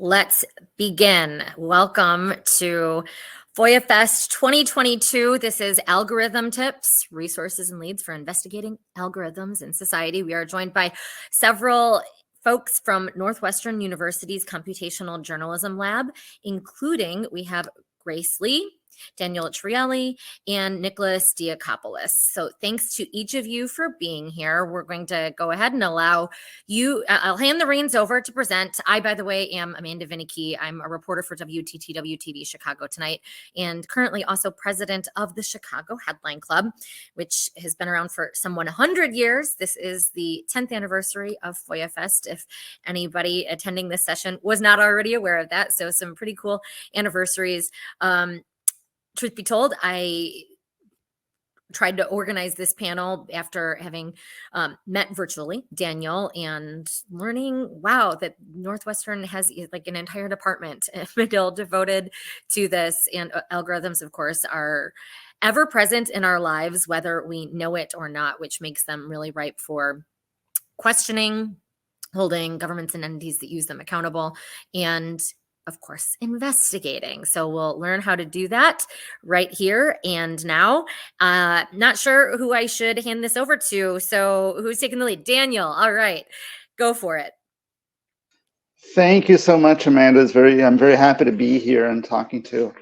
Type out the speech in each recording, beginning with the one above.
let's begin. Welcome to FOIA Fest 2022. This is Algorithm Tips, Resources and Leads for Investigating Algorithms in Society. We are joined by several folks from Northwestern University's Computational Journalism Lab, including we have Grace Lee, Daniel Trelli, and Nicholas Diakopoulos. So thanks to each of you for being here. We're going to go ahead and allow you, I'll hand the reins over to present. I, by the way, am Amanda Vinicky. I'm a reporter for WTTW-TV Chicago Tonight, and currently also president of the Chicago Headline Club, which has been around for some 100 years. This is the 10th anniversary of FOIA Fest, if anybody attending this session was not already aware of that. So some pretty cool anniversaries. Truth be told, I tried to organize this panel after having met virtually Daniel and learning, wow, that Northwestern has like an entire department McGill devoted to this. And algorithms, of course, are ever present in our lives, whether we know it or not, which makes them really ripe for questioning, holding governments and entities that use them accountable, and of course, investigating. So we'll learn how to do that right here and now. Not sure who I should hand this over to. So who's taking the lead? Daniel. All right, go for it. Thank you so much, Amanda. I'm very happy to be here and talking to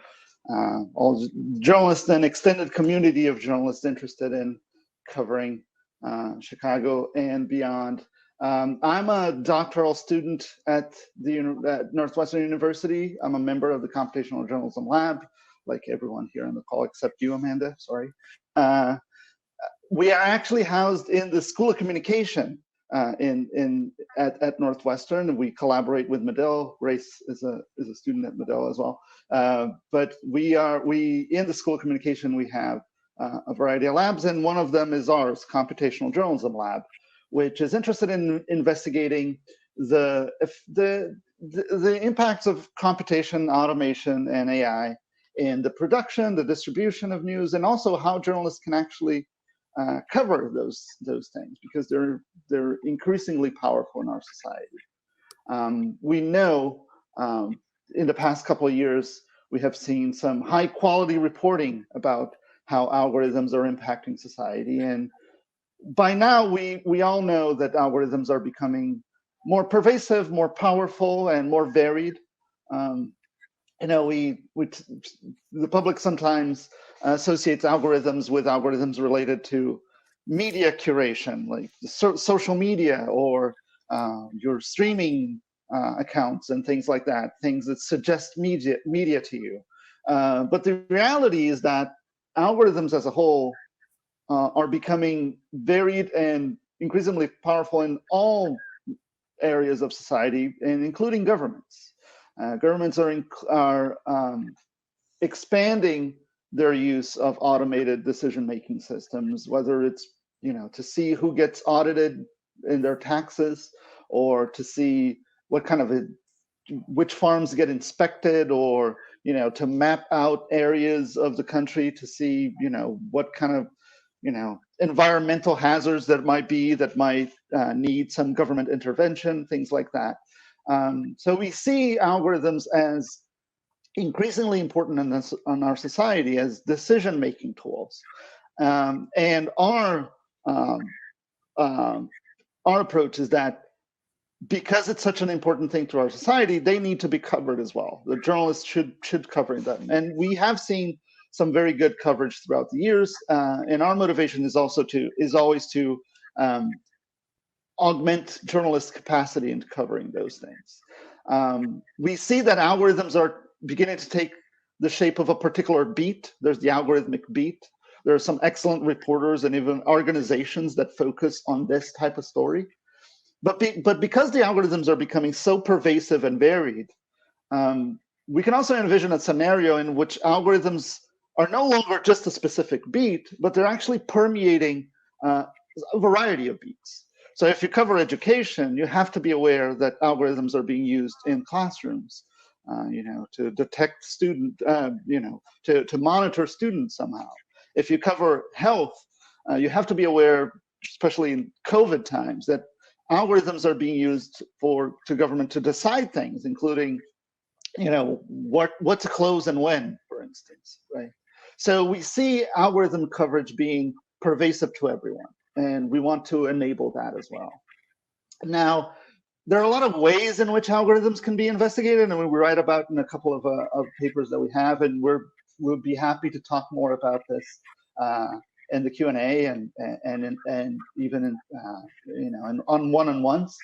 all journalists and extended community of journalists interested in covering Chicago and beyond. I'm a doctoral student at Northwestern University. I'm a member of the Computational Journalism Lab, like everyone here on the call except you, Amanda, sorry. We are actually housed in the School of Communication at Northwestern. We collaborate with Medill. Grace is a student at Medill as well. But we in the School of Communication, we have a variety of labs, and one of them is ours, Computational Journalism Lab, which is interested in investigating the impacts of computation, automation, and AI in the production, the distribution of news, and also how journalists can actually cover those things, because they're increasingly powerful in our society. We know in the past couple of years, we have seen some high quality reporting about how algorithms are impacting society, and by now, we all know that algorithms are becoming more pervasive, more powerful, and more varied. The public sometimes associates algorithms with algorithms related to media curation, like social media or your streaming accounts and things like that, things that suggest media to you. But the reality is that algorithms as a whole are becoming varied and increasingly powerful in all areas of society, and including governments. Governments are expanding their use of automated decision-making systems, whether it's to see who gets audited in their taxes, or to see what kind of which farms get inspected, or to map out areas of the country to see what kind of environmental hazards that might need some government intervention, things like that. So we see algorithms as increasingly important in our society as decision-making tools. And our approach is that because it's such an important thing to our society, they need to be covered as well. The journalists should cover them. And we have seen some very good coverage throughout the years, and our motivation is always to augment journalists' capacity in covering those things. We see that algorithms are beginning to take the shape of a particular beat. There's the algorithmic beat. There are some excellent reporters and even organizations that focus on this type of story. But because the algorithms are becoming so pervasive and varied, we can also envision a scenario in which algorithms are no longer just a specific beat, but they're actually permeating a variety of beats. So if you cover education, you have to be aware that algorithms are being used in classrooms, to detect to monitor students somehow. If you cover health, you have to be aware, especially in COVID times, that algorithms are being used to government to decide things, including, what to close and when, for instance, right? So we see algorithm coverage being pervasive to everyone, and we want to enable that as well. Now, there are a lot of ways in which algorithms can be investigated, and we write about in a couple of papers that we have, and we'll be happy to talk more about this in the Q&A and even in, on one-on-ones.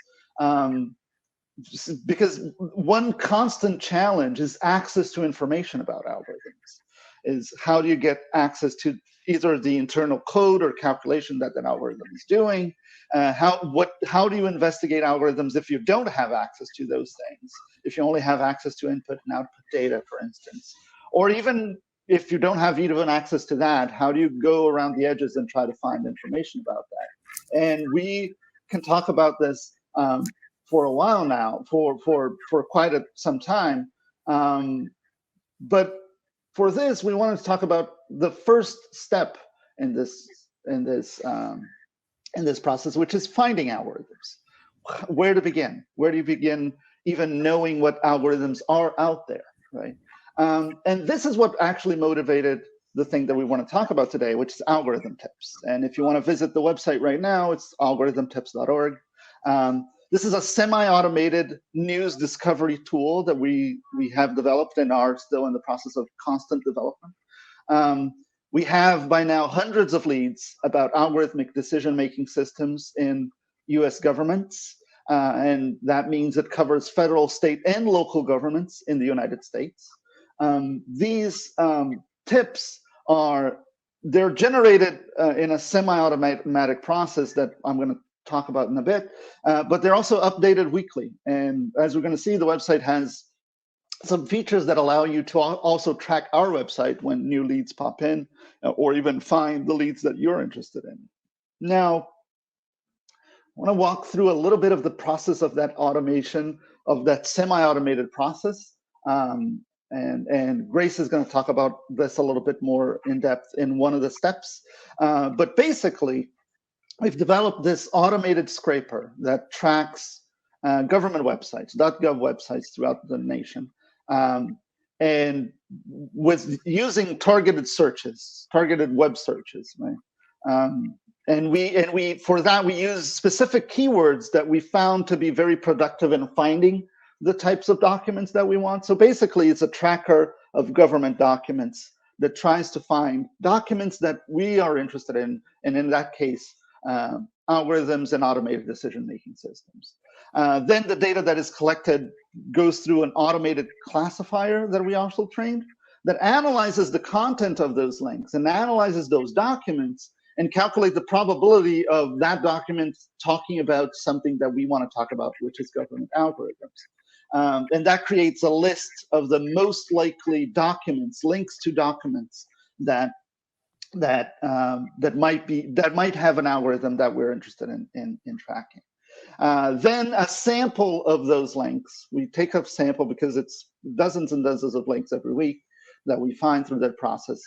Because one constant challenge is access to information about algorithms. Is how do you get access to either the internal code or calculation that algorithm is doing? How do you investigate algorithms if you don't have access to those things? If you only have access to input and output data, for instance, or even if you don't have even access to that, how do you go around the edges and try to find information about that? And we can talk about this for a while now, for quite some time, but for this, we wanted to talk about the first step in this process, which is finding algorithms. Where to begin? Where do you begin even knowing what algorithms are out there, right? And this is what actually motivated the thing that we want to talk about today, which is algorithm tips. And if you want to visit the website right now, it's algorithmtips.org. This is a semi-automated news discovery tool that we have developed and are still in the process of constant development. We have by now hundreds of leads about algorithmic decision-making systems in US governments. And that means it covers federal, state, and local governments in the United States. These tips they're generated in a semi-automatic process that I'm going to talk about in a bit, but they're also updated weekly. And as we're going to see, the website has some features that allow you to also track our website when new leads pop in, or even find the leads that you're interested in. Now, I want to walk through a little bit of the process of that automation, of that semi-automated process. And Grace is going to talk about this a little bit more in depth in one of the steps. But basically, we've developed this automated scraper that tracks government websites, .gov websites throughout the nation, and with using targeted searches, targeted web searches, right? And we for that we use specific keywords that we found to be very productive in finding the types of documents that we want. So basically, it's a tracker of government documents that tries to find documents that we are interested in, and in that case, algorithms and automated decision-making systems. Then the data that is collected goes through an automated classifier that we also trained that analyzes the content of those links and analyzes those documents and calculate the probability of that document talking about something that we want to talk about, which is government algorithms. And that creates a list of the most likely documents, links to documents that might have an algorithm that we're interested in tracking. Then a sample of those links, we take a sample because it's dozens and dozens of links every week that we find through that process.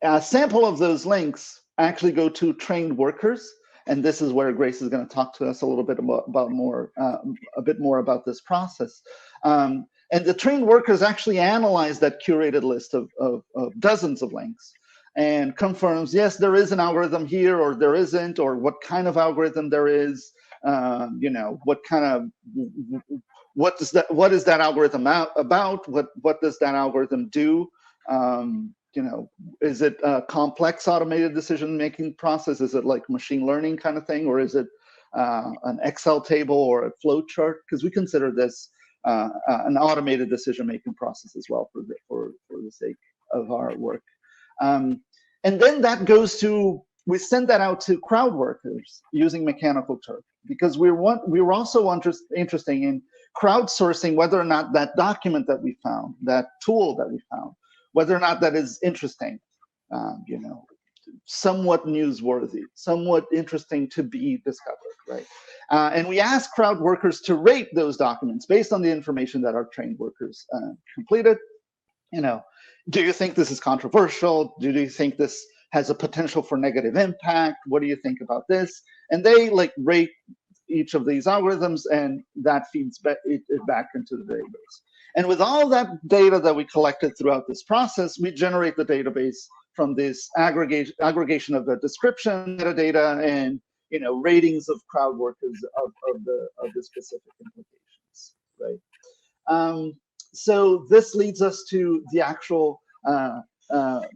A sample of those links actually go to trained workers, and this is where Grace is going to talk to us a little bit a bit more about this process. And the trained workers actually analyze that curated list of dozens of links and confirms, yes, there is an algorithm here, or there isn't, or what kind of algorithm there is, what is that algorithm about? What does that algorithm do? Is it a complex automated decision-making process? Is it like machine learning kind of thing, or is it an Excel table or a flow chart? Because we consider this an automated decision-making process as well for the sake of our work. And then that goes to, we send that out to crowd workers using Mechanical Turk, because we were also interested in crowdsourcing whether or not that document that we found, that tool that we found, whether or not that is interesting, somewhat newsworthy, somewhat interesting to be discovered, right? And we asked crowd workers to rate those documents based on the information that our trained workers completed. Do you think this is controversial? Do you think this has a potential for negative impact? What do you think about this? And they rate each of these algorithms, and that feeds it back into the database. And with all that data that we collected throughout this process, we generate the database from this aggregation of the description, metadata, and ratings of crowd workers of the specific implications, right? So this leads us to the actual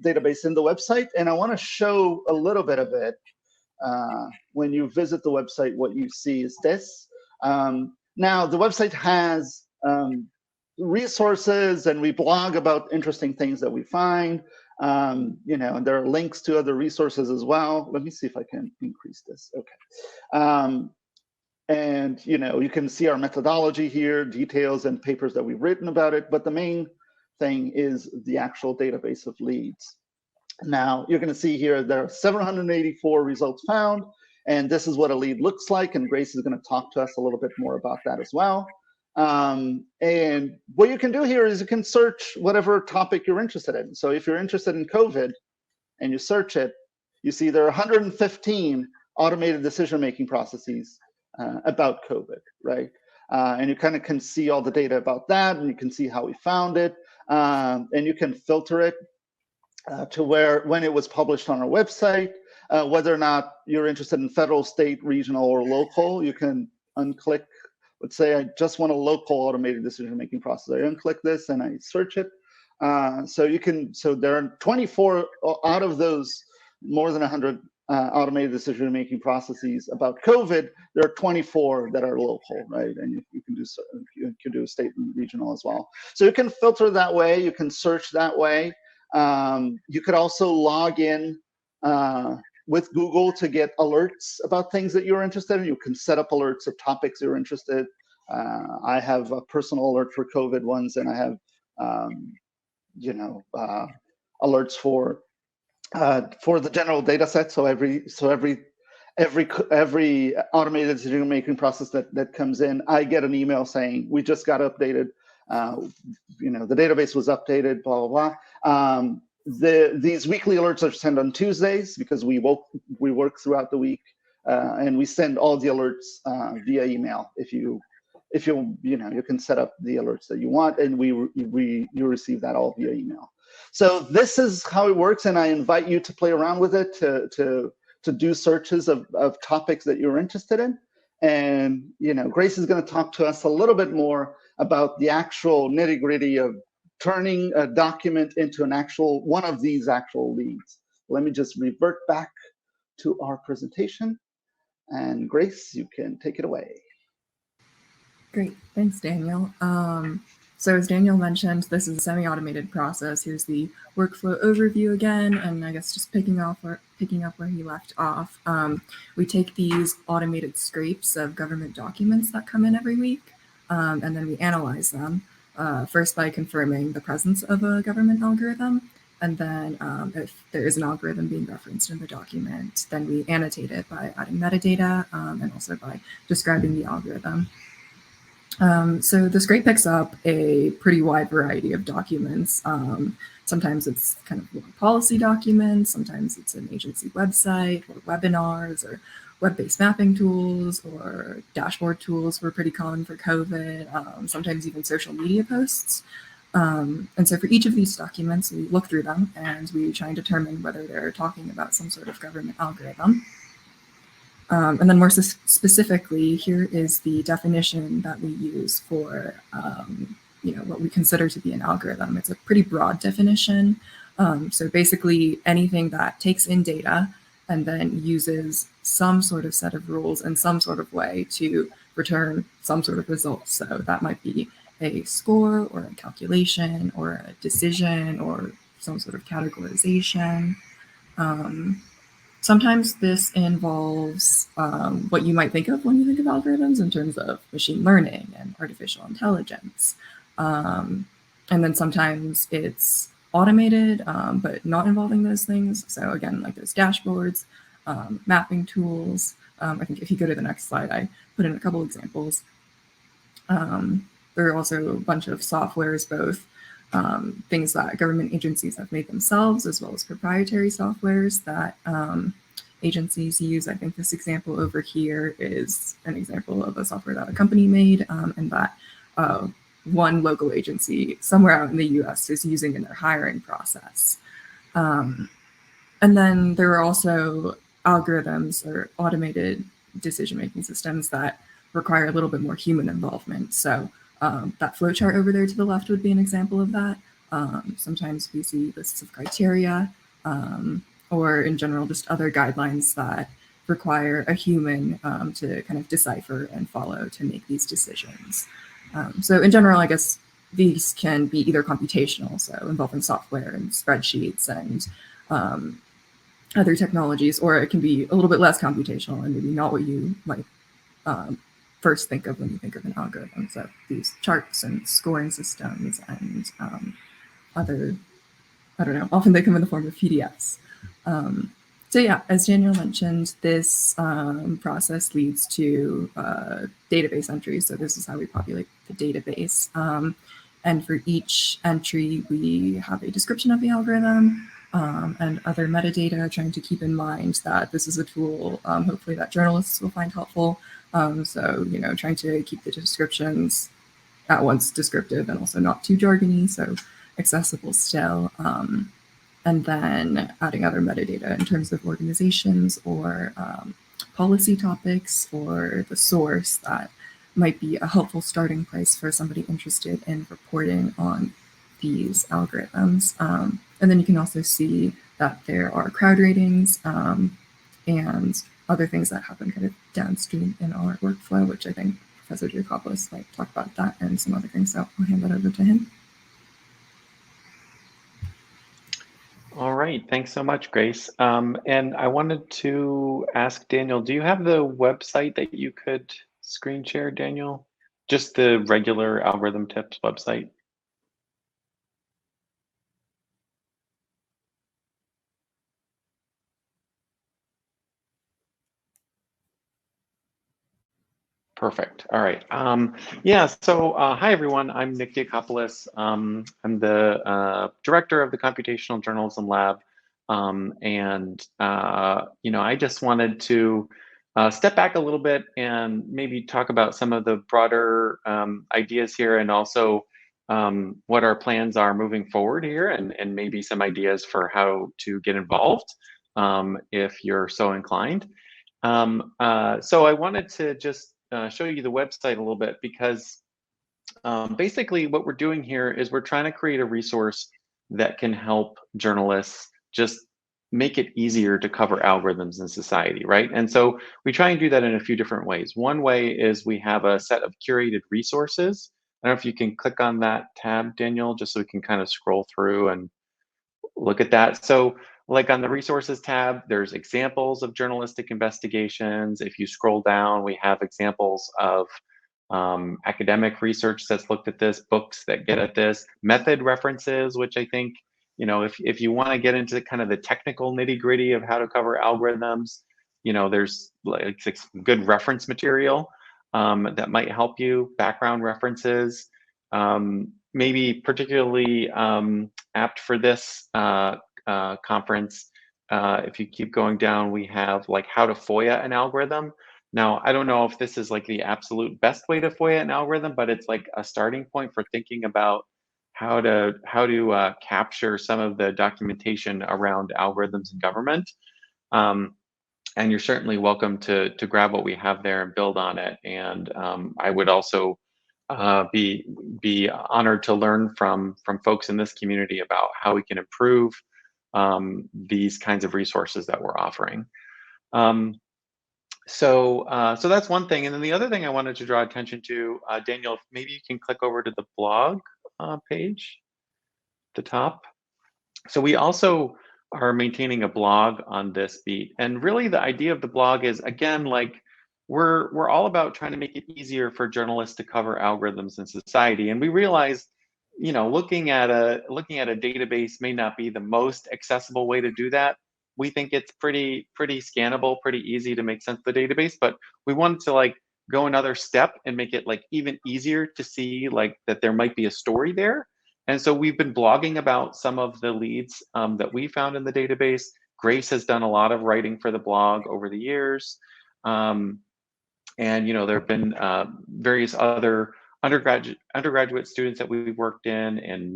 database in the website, and I want to show a little bit of it. When you visit the website, what you see is this. Now, the website has resources, and we blog about interesting things that we find. And there are links to other resources as well. Let me see if I can increase this. Okay. And you can see our methodology here, details and papers that we've written about it. But the main thing is the actual database of leads. Now, you're going to see here there are 784 results found, and this is what a lead looks like. And Grace is going to talk to us a little bit more about that as well. And what you can do here is you can search whatever topic you're interested in. So if you're interested in COVID and you search it, you see there are 115 automated decision-making processes about COVID, right? And you kind of can see all the data about that, and you can see how we found it, and you can filter it to when it was published on our website, whether or not you're interested in federal, state, regional, or local. You can unclick. Let's say I just want a local automated decision-making process. I unclick this and I search it. So there are 24 out of those more than 100 automated decision-making processes about COVID. There are 24 that are local, right? And you can do state and regional as well. So you can filter that way. You can search that way. You could also log in with Google to get alerts about things that you're interested in. You can set up alerts of topics you're interested. I have a personal alert for COVID ones, and I have alerts for the general data set. So every automated decision-making process that comes in, I get an email saying we just got updated. The database was updated, blah blah blah. These weekly alerts are sent on Tuesdays because we work throughout the week, and we send all the alerts via email. If you can set up the alerts that you want, and you receive that all via email. So this is how it works, and I invite you to play around with it to do searches of topics that you're interested in. And Grace is going to talk to us a little bit more about the actual nitty-gritty of turning a document into one of these actual leads. Let me just revert back to our presentation, and Grace, you can take it away. Great, thanks, Daniel. So as Daniel mentioned, this is a semi-automated process. Here's the workflow overview again, and I guess just picking up where he left off. We take these automated scrapes of government documents that come in every week, and then we analyze them, first by confirming the presence of a government algorithm, and then if there is an algorithm being referenced in the document, then we annotate it by adding metadata and also by describing the algorithm. So the scrape picks up a pretty wide variety of documents. Sometimes it's kind of policy documents, sometimes it's an agency website or webinars or web-based mapping tools or dashboard tools were pretty common for COVID, sometimes even social media posts. And so for each of these documents, we look through them and we try and determine whether they're talking about some sort of government algorithm. And then more specifically, here is the definition that we use for what we consider to be an algorithm. It's a pretty broad definition. So basically anything that takes in data and then uses some sort of set of rules in some sort of way to return some sort of result. So that might be a score or a calculation or a decision or some sort of categorization. Sometimes this involves what you might think of when you think of algorithms in terms of machine learning and artificial intelligence. And then sometimes it's automated, but not involving those things. So again, like those dashboards, mapping tools. I think if you go to the next slide, I put in a couple examples. There are also a bunch of softwares, both things that government agencies have made themselves, as well as proprietary softwares that agencies use. I think this example over here is an example of a software that a company made, and that one local agency somewhere out in the US is using in their hiring process. And then there are also algorithms or automated decision-making systems that require a little bit more human involvement. So that flowchart over there to the left would be an example of that. Sometimes we see lists of criteria, or in general, just other guidelines that require a human to kind of decipher and follow to make these decisions. So in general, I guess these can be either computational, so involving software and spreadsheets and other technologies, or it can be a little bit less computational and maybe not what you might first think of when you think of an algorithm. So these charts and scoring systems and other, I don't know, often they come in the form of PDFs. So yeah, as Daniel mentioned, this process leads to database entries. So this is how we populate the database. And for each entry, we have a description of the algorithm and other metadata, trying to keep in mind that this is a tool, hopefully, that journalists will find helpful. So, you know, trying to keep the descriptions at once descriptive and also not too jargony, so accessible still. And then adding other metadata in terms of organizations or policy topics or the source that might be a helpful starting place for somebody interested in reporting on these algorithms. And then you can also see that there are crowd ratings and other things that happen kind of downstream in our workflow, which I think Professor Diakopoulos might talk about that and some other things. So I'll hand that over to him. All right, thanks so much, Grace. And I wanted to ask Daniel, do you have the website that you could screen share, Daniel? Just the regular Algorithm Tips website? Perfect. All right. Yeah. So hi, everyone. I'm Nick Diakopoulos. I'm the director of the Computational Journalism Lab. You know, I just wanted to step back a little bit and maybe talk about some of the broader ideas here, and also what our plans are moving forward here, and maybe some ideas for how to get involved if you're so inclined. So I wanted to just show you the website a little bit, because basically what we're doing here is we're trying to create a resource that can help journalists just make it easier to cover algorithms in society, right? And so we try and do that in a few different ways. One way is we have a set of curated resources. I don't know if you can click on that tab, Daniel, just so we can kind of scroll through and look at that. So like on the resources tab, there's examples of journalistic investigations. If you scroll down, we have examples of academic research that's looked at this, books that get at this, method references, which I think, you know, if you want to get into kind of the technical nitty gritty of how to cover algorithms, you know, there's like good reference material that might help you, background references. Maybe particularly apt for this conference, if you keep going down, we have like how to FOIA an algorithm. Now, I don't know if this is like the absolute best way to FOIA an algorithm, but it's like a starting point for thinking about how to capture some of the documentation around algorithms in government. And you're certainly welcome to grab what we have there and build on it. And I would also be honored to learn from folks in this community about how we can improve these kinds of resources that we're offering. So that's one thing. And then the other thing I wanted to draw attention to, Daniel, maybe you can click over to the blog page at the top. So we also are maintaining a blog on this beat. And really the idea of the blog is, again, like we're all about trying to make it easier for journalists to cover algorithms in society. And we realize, you know, looking at a database may not be the most accessible way to do that. We think it's pretty scannable, pretty easy to make sense of the database, but we wanted to like go another step and make it like even easier to see like that there might be a story there. And so we've been blogging about some of the leads that we found in the database, Grace has done a lot of writing for the blog over the years. And there have been various other undergraduate students that we've worked in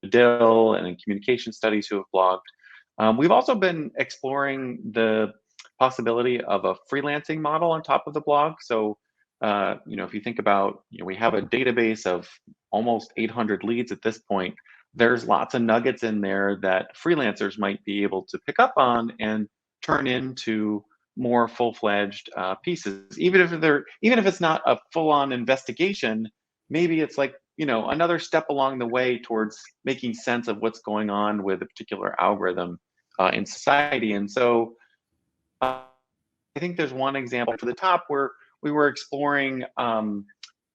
Medill and in communication studies who have blogged. We've also been exploring the possibility of a freelancing model on top of the blog. So, if you think about, we have a database of almost 800 leads at this point. There's lots of nuggets in there that freelancers might be able to pick up on and turn into more full-fledged pieces. Even if it's not a full-on investigation, maybe it's like, another step along the way towards making sense of what's going on with a particular algorithm in society. And so I think there's one example to the top where we were exploring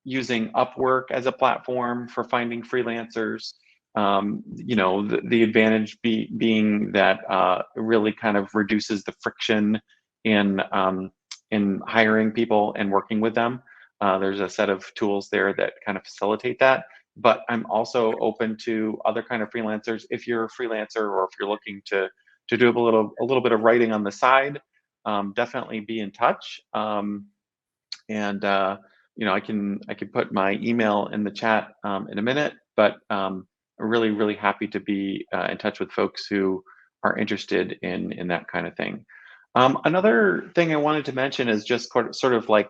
using Upwork as a platform for finding freelancers. The advantage being that it really kind of reduces the friction in hiring people and working with them. There's a set of tools there that kind of facilitate that. But I'm also open to other kind of freelancers. If you're a freelancer or if you're looking to do a little bit of writing on the side, definitely be in touch. I can put my email in the chat in a minute, but I'm really, really happy to be in touch with folks who are interested in that kind of thing. Another thing I wanted to mention is just sort of like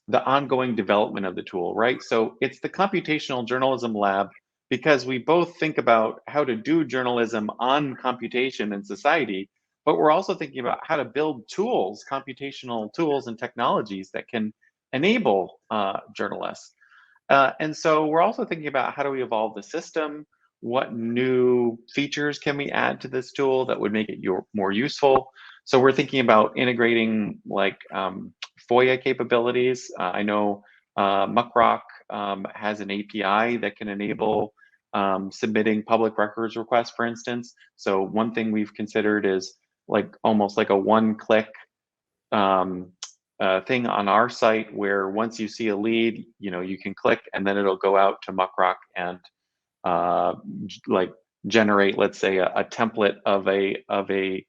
the ongoing development of the tool, right? So it's the Computational Journalism Lab because we both think about how to do journalism on computation and society, but we're also thinking about how to build tools, computational tools and technologies that can enable journalists. And so we're also thinking about how do we evolve the system? What new features can we add to this tool that would make it more useful? So we're thinking about integrating like FOIA capabilities. I know Muckrock has an API that can enable submitting public records requests, for instance. So one thing we've considered is like almost like a one-click thing on our site where once you see a lead, you can click and then it'll go out to Muckrock and like generate, let's say, a template of a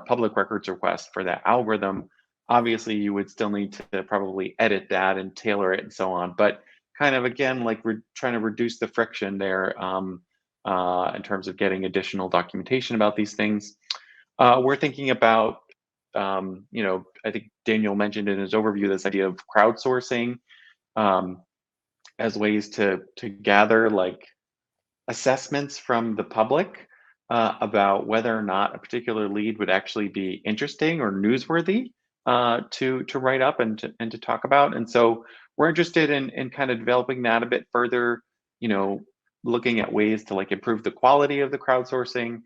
public records request for that algorithm. Obviously, you would still need to probably edit that and tailor it and so on. But kind of again, like we're trying to reduce the friction there in terms of getting additional documentation about these things. We're thinking about, I think Daniel mentioned in his overview this idea of crowdsourcing as ways to gather like assessments from the public about whether or not a particular lead would actually be interesting or newsworthy to write up and to talk about. And so we're interested in kind of developing that a bit further, looking at ways to like improve the quality of the crowdsourcing,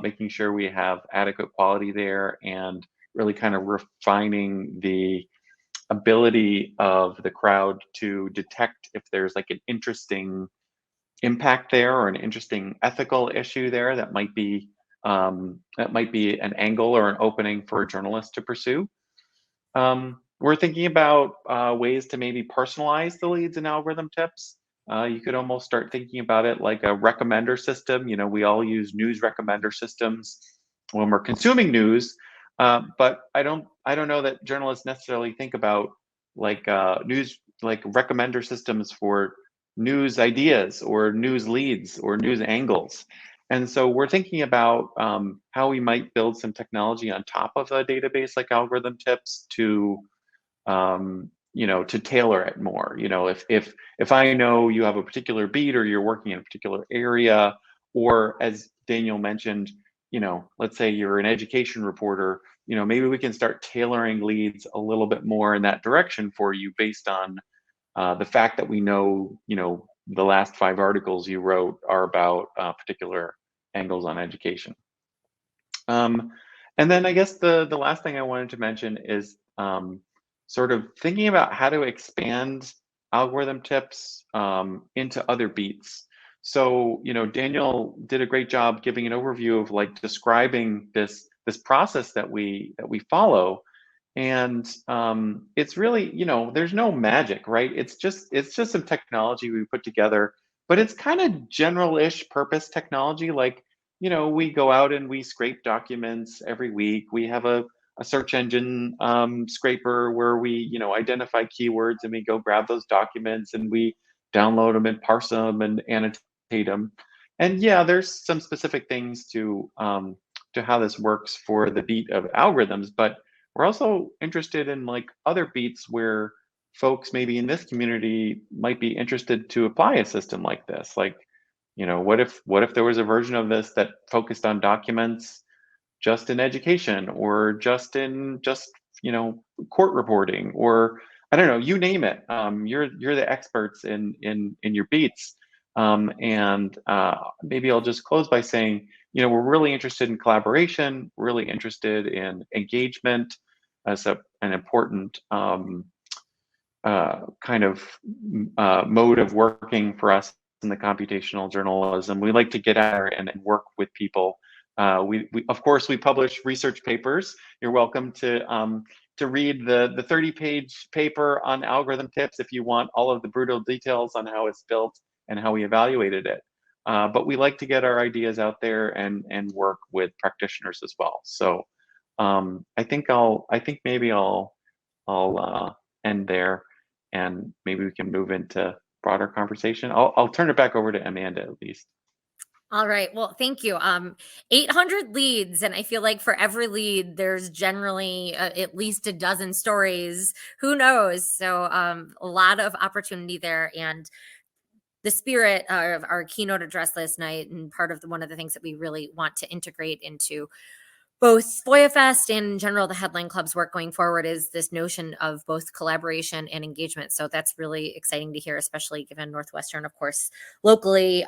making sure we have adequate quality there, and really kind of refining the ability of the crowd to detect if there's like an interesting impact there or an interesting ethical issue there that might be an angle or an opening for a journalist to pursue. We're thinking about ways to maybe personalize the leads and algorithm tips. You could almost start thinking about it like a recommender system. We all use news recommender systems when we're consuming news, but I don't know that journalists necessarily think about like news, like recommender systems for news ideas or news leads or news angles. And so we're thinking about how we might build some technology on top of a database like algorithm tips to tailor it more. If I know you have a particular beat or you're working in a particular area, or as Daniel mentioned, let's say you're an education reporter, maybe we can start tailoring leads a little bit more in that direction for you based on the fact that we know, the last 5 articles you wrote are about particular angles on education. And then I guess the last thing I wanted to mention is sort of thinking about how to expand algorithm tips into other beats. So, Daniel did a great job giving an overview of like describing this process that we follow. And it's really, there's no magic, right? It's just some technology we put together, but it's kind of general-ish purpose technology. Like we go out and we scrape documents every week. We have a search engine scraper where we, identify keywords and we go grab those documents and we download them and parse them and annotate them. And yeah, there's some specific things to how this works for the beat of algorithms, but we're also interested in like other beats where folks maybe in this community might be interested to apply a system like this. Like, what if there was a version of this that focused on documents just in education or just court reporting, or I don't know, you name it. You're the experts in your beats. And maybe I'll just close by saying, we're really interested in collaboration, really interested in engagement as an important kind of mode of working for us in the computational journalism. We like to get out there and work with people. We of course we publish research papers. You're welcome to read the 30-page paper on algorithm tips if you want all of the brutal details on how it's built and how we evaluated it. But we like to get our ideas out there and work with practitioners as well. So I think maybe I'll end there, and maybe we can move into broader conversation. I'll turn it back over to Amanda at least. All right. Well, thank you. 800 leads. And I feel like for every lead, there's generally at least a dozen stories. Who knows? So a lot of opportunity there. And the spirit of our keynote address last night, and part of one of the things that we really want to integrate into both FOIA Fest and in general the Headline Club's work going forward, is this notion of both collaboration and engagement. So that's really exciting to hear, especially given Northwestern, of course, locally,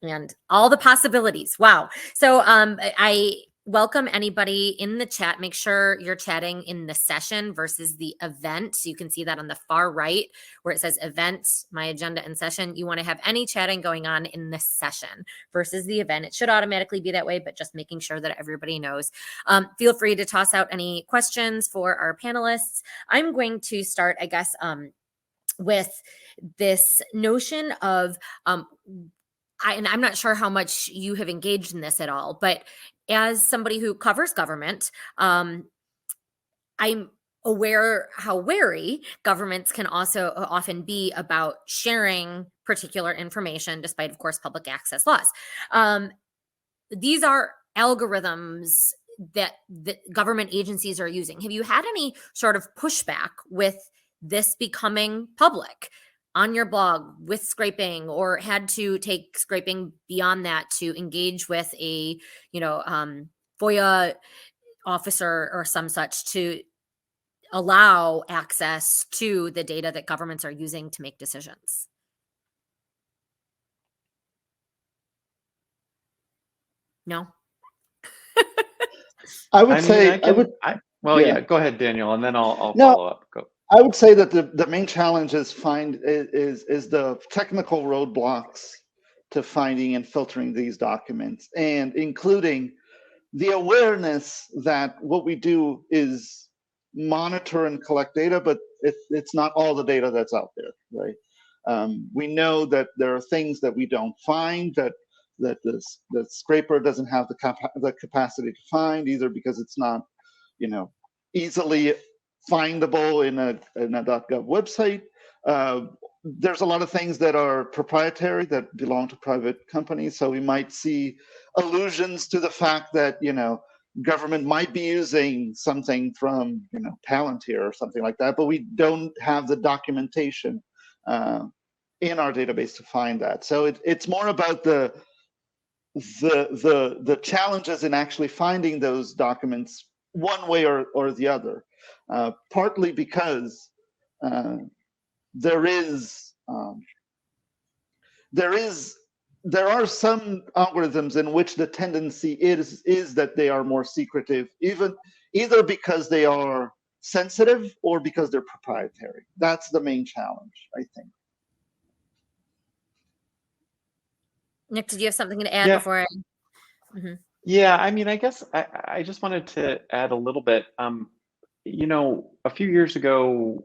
and all the possibilities. Wow. So I welcome anybody in the chat. Make sure you're chatting in the session versus the event. So you can see that on the far right where it says events, my agenda and session. You want to have any chatting going on in the session versus the event. It should automatically be that way, but just making sure that everybody knows. Feel free to toss out any questions for our panelists. I'm going to start, I guess, with this notion of, and I'm not sure how much you have engaged in this at all, but as somebody who covers government, I'm aware how wary governments can also often be about sharing particular information, despite, of course, public access laws. These are algorithms that government agencies are using. Have you had any sort of pushback with this becoming public on your blog with scraping, or had to take scraping beyond that to engage with a, FOIA officer or some such to allow access to the data that governments are using to make decisions? No? I would say, go ahead, Daniel, and then I'll No. follow up. Go. I would say that the main challenge is the technical roadblocks to finding and filtering these documents, and including the awareness that what we do is monitor and collect data, but it's not all the data that's out there, right? We know that there are things that we don't find, that the scraper doesn't have the capacity to find, either because it's not, easily findable in a .gov website. There's a lot of things that are proprietary that belong to private companies. So we might see allusions to the fact that, government might be using something from, Palantir or something like that, but we don't have the documentation in our database to find that. So it's more about the challenges in actually finding those documents one way or the other. Partly because there are some algorithms in which the tendency is that they are more secretive, either because they are sensitive or because they're proprietary. That's the main challenge, I think. Nick, did you have something to add before I? Mm-hmm. Yeah, I guess I just wanted to add a little bit. A few years ago,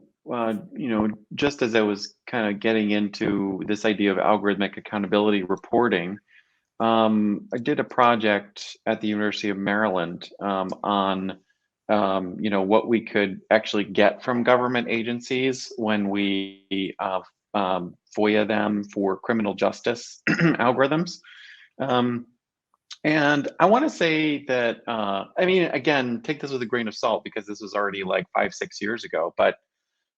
just as I was kind of getting into this idea of algorithmic accountability reporting, I did a project at the University of Maryland on what we could actually get from government agencies when we FOIA them for criminal justice algorithms. And I want to say that, I mean, again, take this with a grain of salt because this was already like 5-6 years ago. But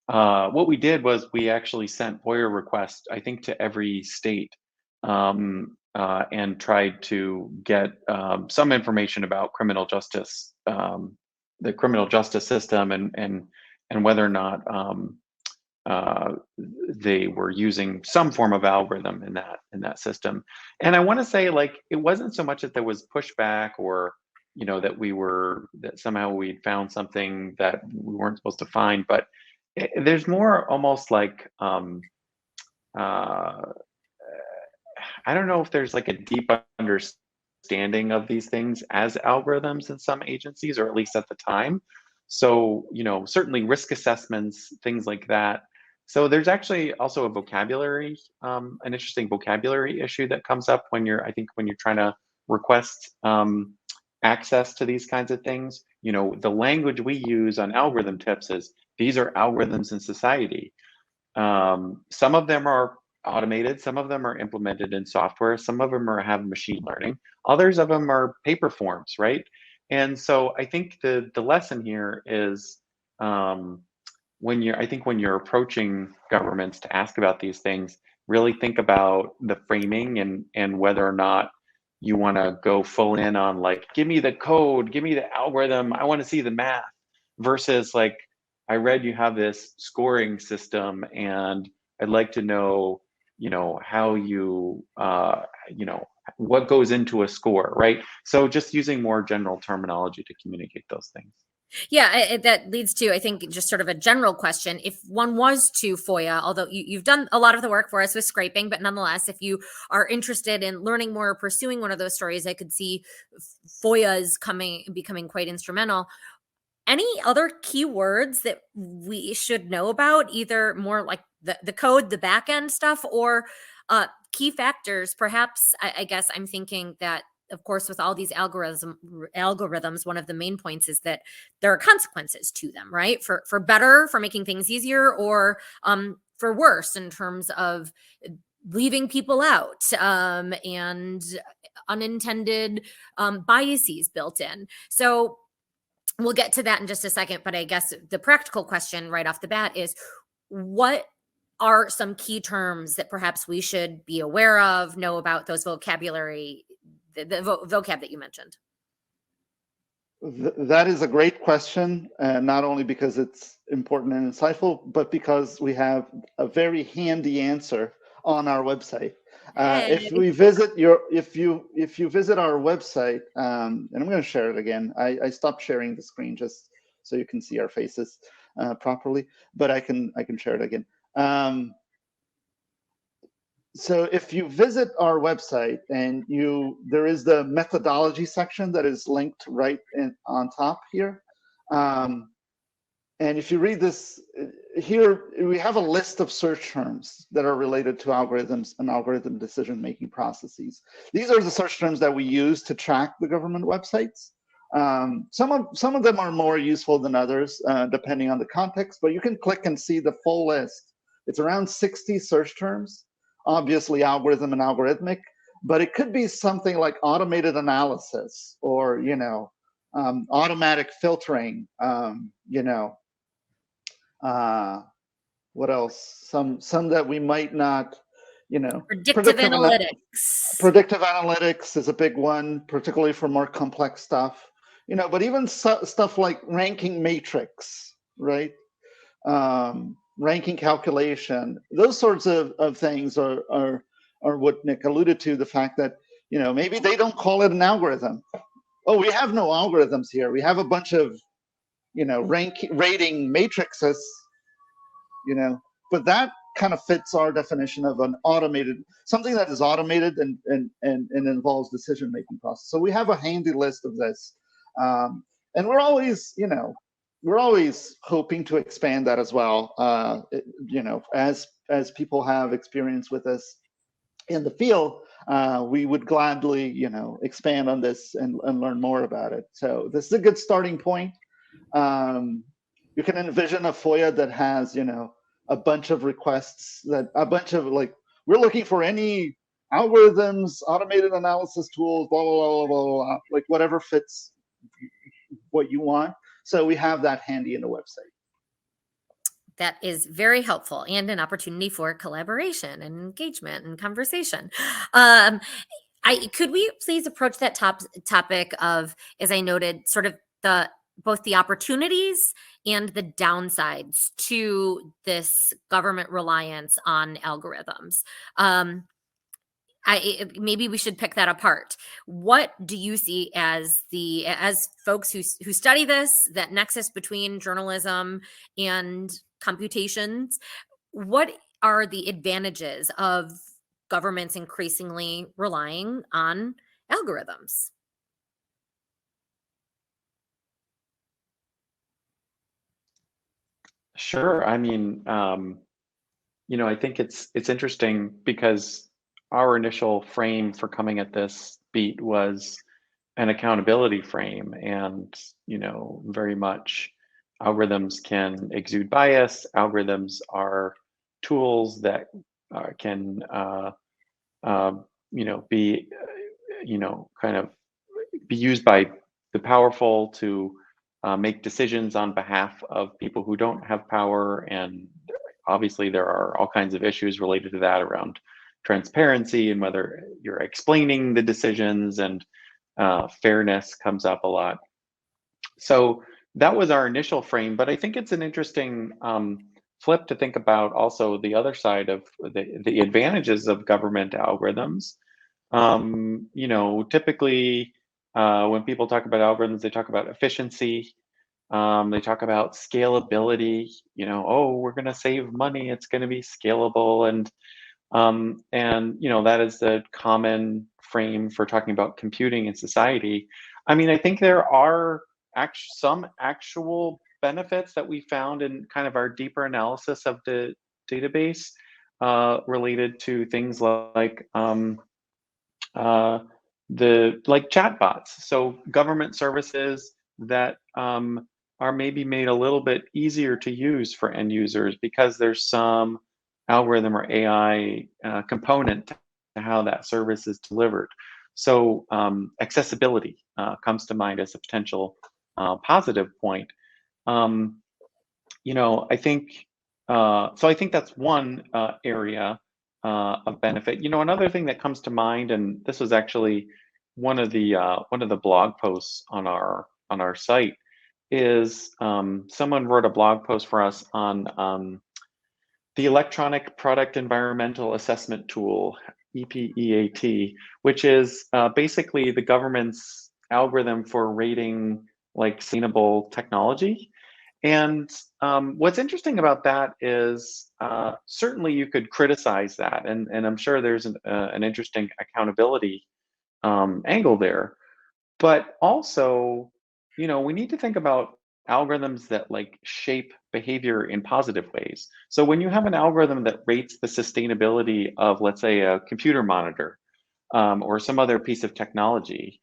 what we did was we actually sent FOIA requests, I think, to every state and tried to get some information about criminal justice, the criminal justice system, and whether or not they were using some form of algorithm in that system. And I want to say, like, it wasn't so much that there was pushback or that somehow we'd found something that we weren't supposed to find, but there's more almost like I don't know if there's like a deep understanding of these things as algorithms in some agencies, or at least at the time. So, certainly risk assessments, things like that. So there's actually also a vocabulary, an interesting vocabulary issue that comes up when you're trying to request access to these kinds of things. The language we use on algorithm tips is, these are algorithms in society. Some of them are automated, some of them are implemented in software, some of them have machine learning, others of them are paper forms, right? And so I think the lesson here is when you're approaching governments to ask about these things, really think about the framing and whether or not you want to go full in on, like, give me the code, give me the algorithm, I want to see the math, versus like, I read you have this scoring system and I'd like to know, how you, what goes into a score, right? So just using more general terminology to communicate those things. Yeah, that leads to, I think, just sort of a general question. If one was to FOIA, although you've done a lot of the work for us with scraping, but nonetheless, if you are interested in learning more or pursuing one of those stories, I could see FOIAs becoming quite instrumental. Any other keywords that we should know about, either more like the code, the back end stuff, or key factors? Perhaps, I guess I'm thinking that, of course, with all these algorithms, one of the main points is that there are consequences to them, right? For better, for making things easier, or for worse in terms of leaving people out and unintended biases built in. So we'll get to that in just a second, but I guess the practical question right off the bat is, what are some key terms that perhaps we should be aware of, know about, those vocabulary, the vocab that you mentioned? That is a great question, not only because it's important and insightful, but because we have a very handy answer on our website. If you visit our website, and I'm going to share it again. I stopped sharing the screen just so you can see our faces properly, but I can share it again. So if you visit our website and there is the methodology section that is linked right on top here. And if you read this here, we have a list of search terms that are related to algorithms and algorithm decision-making processes. These are the search terms that we use to track the government websites. Some of them are more useful than others, depending on the context, but you can click and see the full list. It's around 60 search terms, obviously algorithm and algorithmic, but it could be something like automated analysis or, automatic filtering, what else? Some that we might not, predictive analytics. Predictive analytics is a big one, particularly for more complex stuff, but even stuff like ranking matrix, right? Ranking calculation, those sorts of things are what Nick alluded to, the fact that, maybe they don't call it an algorithm. Oh, we have no algorithms here. We have a bunch of, rating matrices, but that kind of fits our definition of an automated, something that is automated and involves decision-making process. So we have a handy list of this. And we're always, we're always hoping to expand that as well. As people have experience with this in the field, we would gladly, expand on this and learn more about it. So this is a good starting point. You can envision a FOIA that has, a bunch of requests, that a bunch of we're looking for any algorithms, automated analysis tools, blah, blah, blah, blah, blah, like whatever fits what you want. So we have that handy in the website. That is very helpful and an opportunity for collaboration and engagement and conversation. Could we please approach that topic of, as I noted, sort of both the opportunities and the downsides to this government reliance on algorithms? Maybe we should pick that apart. What do you see as folks who study this, that nexus between journalism and computations? What are the advantages of governments increasingly relying on algorithms? Sure. I mean, I think it's interesting because our initial frame for coming at this beat was an accountability frame, and very much algorithms can exude bias. Algorithms are tools that can be kind of be used by the powerful to make decisions on behalf of people who don't have power. And obviously there are all kinds of issues related to that around transparency and whether you're explaining the decisions, and fairness comes up a lot. So that was our initial frame, but I think it's an interesting flip to think about also the other side of the advantages of government algorithms. Typically when people talk about algorithms, they talk about efficiency. They talk about scalability. We're going to save money. It's going to be scalable, and that is the common frame for talking about computing in society. I mean, I think there are some actual benefits that we found in kind of our deeper analysis of the database related to things like chatbots. So government services that are maybe made a little bit easier to use for end users because there's some algorithm or AI component to how that service is delivered. So accessibility comes to mind as a potential positive point. I think I think that's one area of benefit. Another thing that comes to mind, and this was actually one of the blog posts on our site, is someone wrote a blog post for us on the Electronic Product Environmental Assessment Tool, EPEAT, which is basically the government's algorithm for rating sustainable technology. And what's interesting about that is certainly you could criticize that, and I'm sure there's an interesting accountability angle there. But also, we need to think about algorithms that shape behavior in positive ways. So when you have an algorithm that rates the sustainability of, let's say, a computer monitor or some other piece of technology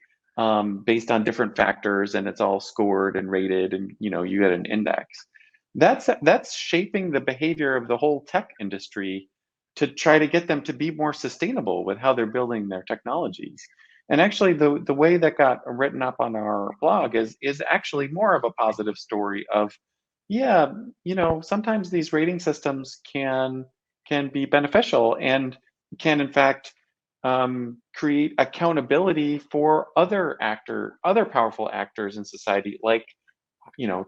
based on different factors, and it's all scored and rated, and you get an index, that's shaping the behavior of the whole tech industry to try to get them to be more sustainable with how they're building their technologies. And actually, the way that got written up on our blog is actually more of a positive story of, sometimes these rating systems can be beneficial and can in fact create accountability for other powerful actors in society, like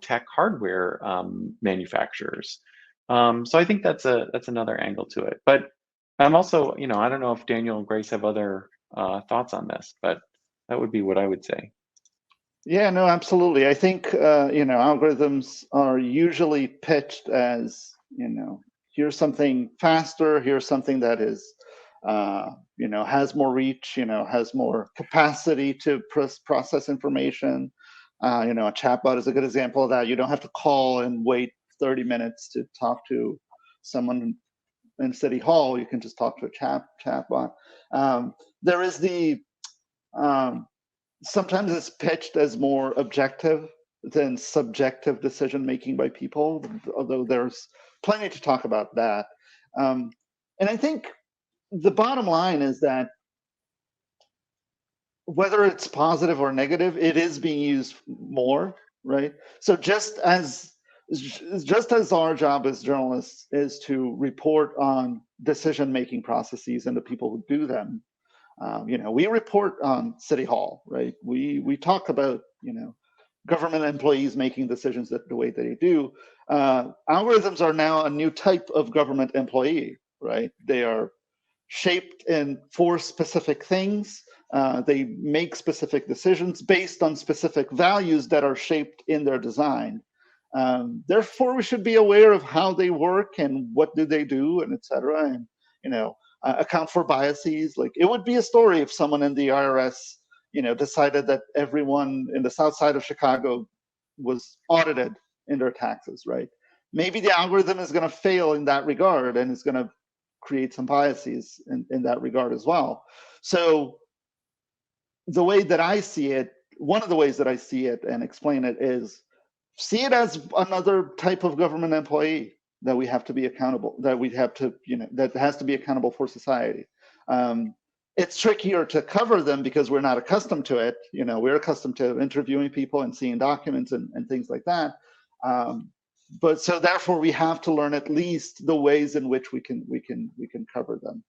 tech hardware manufacturers. So I think that's another angle to it. But I'm also, I don't know if Daniel and Grace have other thoughts on this, but that would be what I would say. Yeah, no, absolutely. I think algorithms are usually pitched as here's something faster, here's something that is has more reach, has more capacity to process information. A chatbot is a good example of that. You don't have to call and wait 30 minutes to talk to someone in City Hall, you can just talk to a chatbot. There is the sometimes it's pitched as more objective than subjective decision making by people, although there's plenty to talk about that. And I think the bottom line is that whether it's positive or negative, it is being used more, right? So just as our job as journalists is to report on decision-making processes and the people who do them, we report on City Hall, right? We talk about, government employees making decisions the way they do. Algorithms are now a new type of government employee, right? They are shaped for specific things. They make specific decisions based on specific values that are shaped in their design. Therefore, we should be aware of how they work and what do they do, and et cetera, and account for biases. Like, it would be a story if someone in the IRS, decided that everyone in the south side of Chicago was audited in their taxes, right? Maybe the algorithm is going to fail in that regard, and it's going to create some biases in that regard as well. So the way that I see it, one of the ways that I see it and explain it is, see it as another type of government employee that we have to be accountable, that we have to, that has to be accountable for society. It's trickier to cover them because we're not accustomed to it. We're accustomed to interviewing people and seeing documents and things like that. But so therefore we have to learn at least the ways in which we can cover them.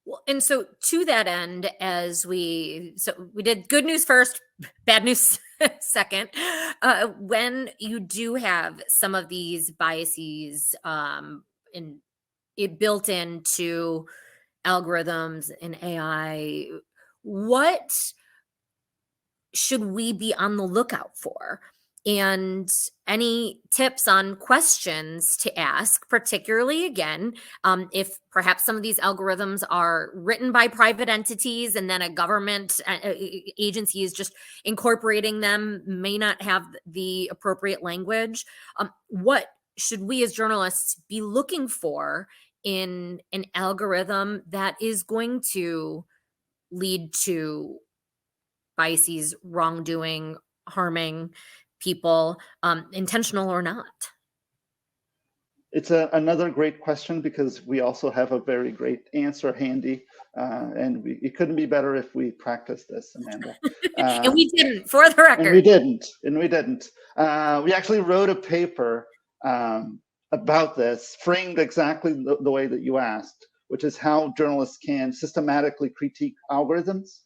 Well, and so to that end, we did good news first, bad news second. When you do have some of these biases built into algorithms and AI, what should we be on the lookout for? And any tips on questions to ask, particularly, again, if perhaps some of these algorithms are written by private entities and then a government agency is just incorporating them, may not have the appropriate language. What should we as journalists be looking for in an algorithm that is going to lead to biases, wrongdoing, harming people, intentional or not? It's another great question, because we also have a very great answer handy, and it couldn't be better if we practiced this, Amanda. And we didn't, for the record. And we didn't. We actually wrote a paper about this, framed exactly the way that you asked, which is how journalists can systematically critique algorithms.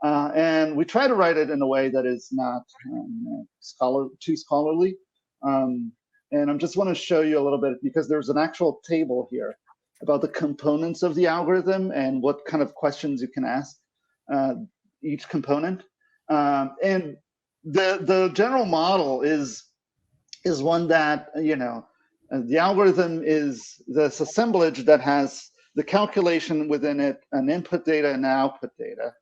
And we try to write it in a way that is not too scholarly. And I just want to show you a little bit, because there's an actual table here about the components of the algorithm and what kind of questions you can ask each component. And the general model is one that, the algorithm is this assemblage that has the calculation within it, an input data and an output data.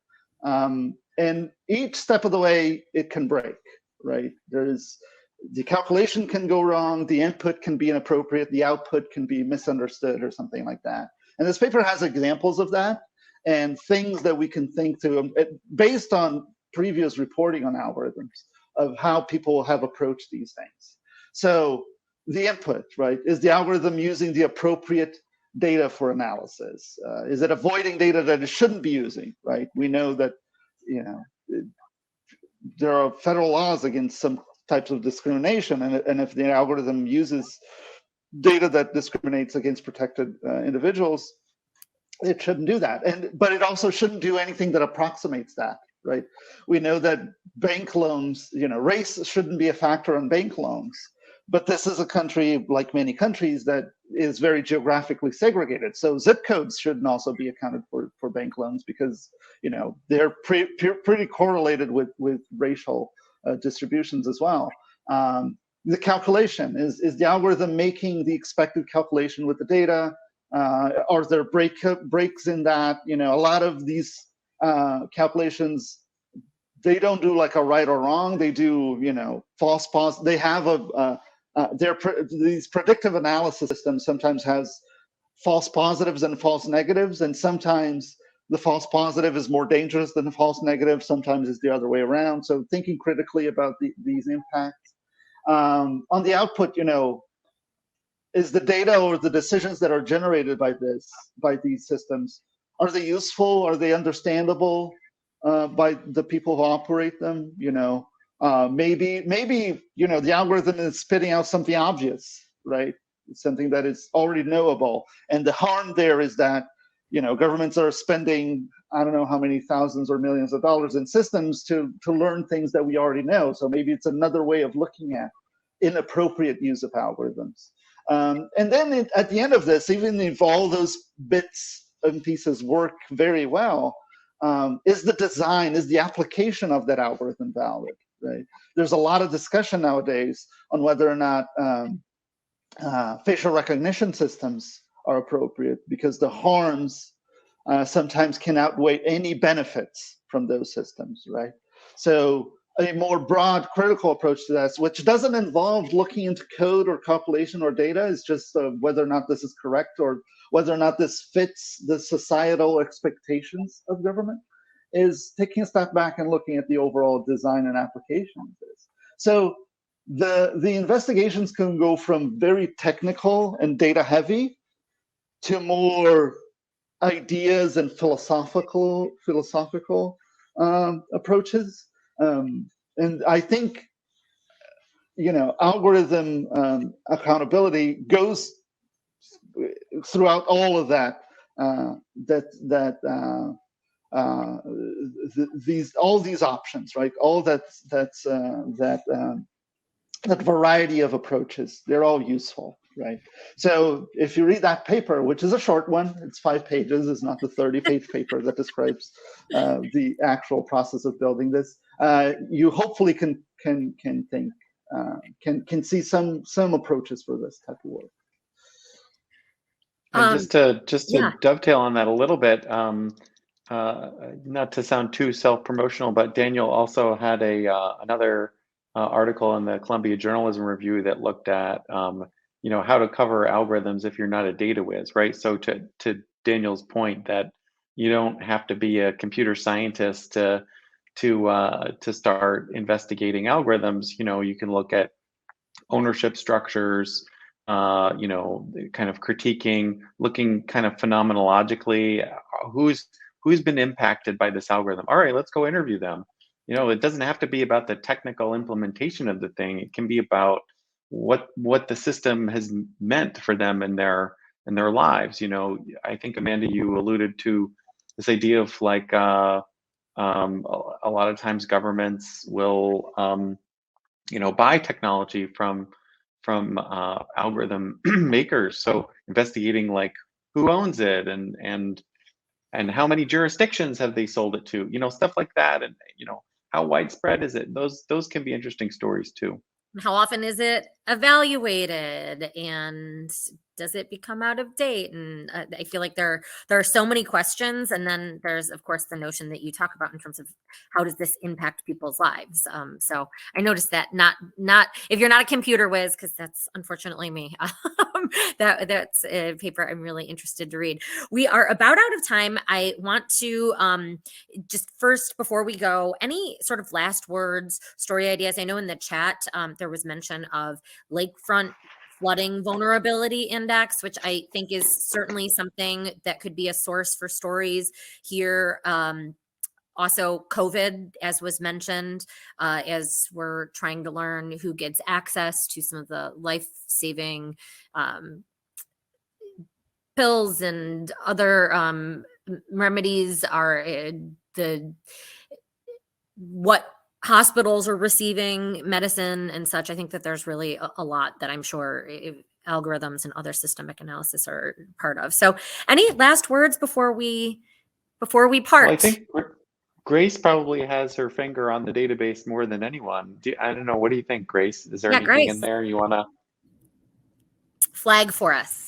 And each step of the way it can break, right? The calculation can go wrong, the input can be inappropriate, the output can be misunderstood or something like that. And this paper has examples of that and things that we can think to, based on previous reporting on algorithms, of how people have approached these things. So the input, right? Is the algorithm using the appropriate data for analysis? Is it avoiding data that it shouldn't be using, right? We know that, there are federal laws against some types of discrimination, and if the algorithm uses data that discriminates against protected individuals, it shouldn't do that. But it also shouldn't do anything that approximates that, right? We know that bank loans, race shouldn't be a factor on bank loans. But this is a country, like many countries, that is very geographically segregated. So zip codes shouldn't also be accounted for bank loans, because they're pretty correlated with racial distributions as well. The calculation, is the algorithm making the expected calculation with the data? Are there breaks in that? A lot of these calculations, they don't do like a right or wrong. They do false positive. They have these predictive analysis systems sometimes has false positives and false negatives, and sometimes the false positive is more dangerous than the false negative. Sometimes it's the other way around. So thinking critically about these impacts. On the output, is the data or the decisions that are generated by these systems, are they useful? Are they understandable by the people who operate them? Maybe the algorithm is spitting out something obvious, right? It's something that is already knowable, and the harm there is that governments are spending I don't know how many thousands or millions of dollars in systems to learn things that we already know. So maybe it's another way of looking at inappropriate use of algorithms. And then at the end of this, even if all those bits and pieces work very well, is the design, is the application of that algorithm valid, right? There's a lot of discussion nowadays on whether or not facial recognition systems are appropriate, because the harms sometimes can outweigh any benefits from those systems, right? So a more broad critical approach to this, which doesn't involve looking into code or compilation or data, is just whether or not this is correct or whether or not this fits the societal expectations of government, is taking a step back and looking at the overall design and application of this. So the investigations can go from very technical and data heavy to more ideas and philosophical approaches. And I think, algorithm accountability goes throughout all of that. All these options, right? All that variety of approaches, they're all useful, right? So if you read that paper, which is a short one, it's 5 pages, it's not the 30-page paper that describes the actual process of building this. You hopefully can see some approaches for this type of work. And just to dovetail on that a little bit, not to sound too self-promotional, but Daniel also had another article in the Columbia Journalism Review that looked at how to cover algorithms if you're not a data whiz, right? So to Daniel's point that you don't have to be a computer scientist to start investigating algorithms. You can look at ownership structures, kind of critiquing, looking kind of phenomenologically, who's been impacted by this algorithm. All right, let's go interview them. It doesn't have to be about the technical implementation of the thing. It can be about what the system has meant for them in their lives. I think, Amanda, you alluded to this idea of like a lot of times governments will buy technology from algorithm makers. So investigating like who owns it and how many jurisdictions have they sold it to, stuff like that, and how widespread is it? Those can be interesting stories too. How often is it evaluated, and does it become out of date? And I feel like there are so many questions, and then there's of course the notion that you talk about in terms of how does this impact people's lives. So I noticed that not if you're not a computer whiz, because that's unfortunately me. That's a paper I'm really interested to read. We are about out of time. I want to just first, before we go, any sort of last words, story ideas? I know in the chat there was mention of lakefront flooding vulnerability index, which I think is certainly something that could be a source for stories here. Also COVID, as was mentioned, as we're trying to learn who gets access to some of the life-saving pills and other remedies, are what hospitals are receiving, medicine and such. I think that there's really a lot that I'm sure algorithms and other systemic analysis are part of. So any last words before we part? Well, I think Grace probably has her finger on the database more than anyone. I don't know. What do you think, Grace? Is there anything Grace, in there you want to flag for us?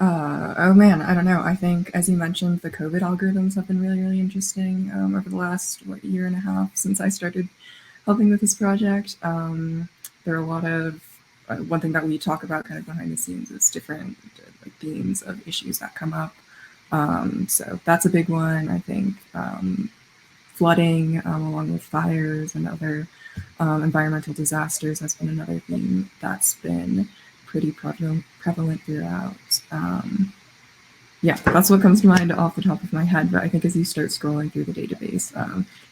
Oh man, I don't know. I think, as you mentioned, the COVID algorithms have been really, really interesting over the last year and a half since I started helping with this project. There are a lot of one thing that we talk about kind of behind the scenes is different like themes of issues that come up. So that's a big one, I think. Flooding, along with fires and other environmental disasters, has been another theme that's been pretty prevalent throughout. Yeah, that's what comes to mind off the top of my head. But I think as you start scrolling through the database,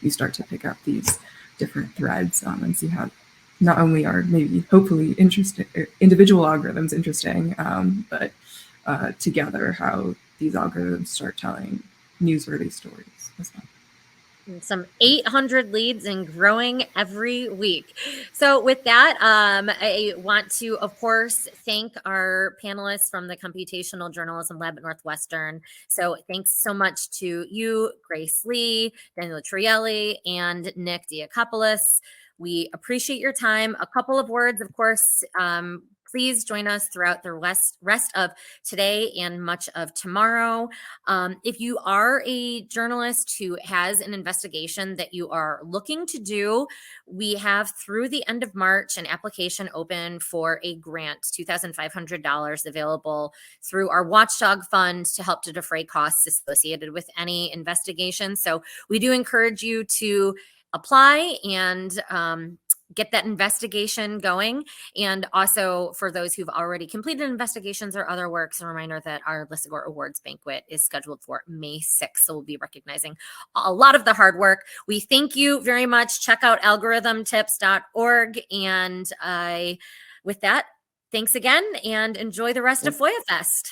you start to pick up these different threads and see how not only are maybe hopefully interesting individual algorithms interesting, but together how these algorithms start telling newsworthy stories as well. Some 800 leads and growing every week. So with that, I want to, of course, thank our panelists from the Computational Journalism Lab at Northwestern. So thanks so much to you, Grace Lee, Daniel Trelli, and Nick Diakopoulos. We appreciate your time. A couple of words, of course, please join us throughout the rest of today and much of tomorrow. If you are a journalist who has an investigation that you are looking to do, we have through the end of March an application open for a grant, $2,500 available through our Watchdog Fund to help to defray costs associated with any investigation. So we do encourage you to apply and get that investigation going. And also for those who've already completed investigations or other works, a reminder that our Lissagore Awards banquet is scheduled for May 6th. So we'll be recognizing a lot of the hard work. We thank you very much. Check out algorithmtips.org. And with that, thanks again and enjoy the rest of FOIA Fest.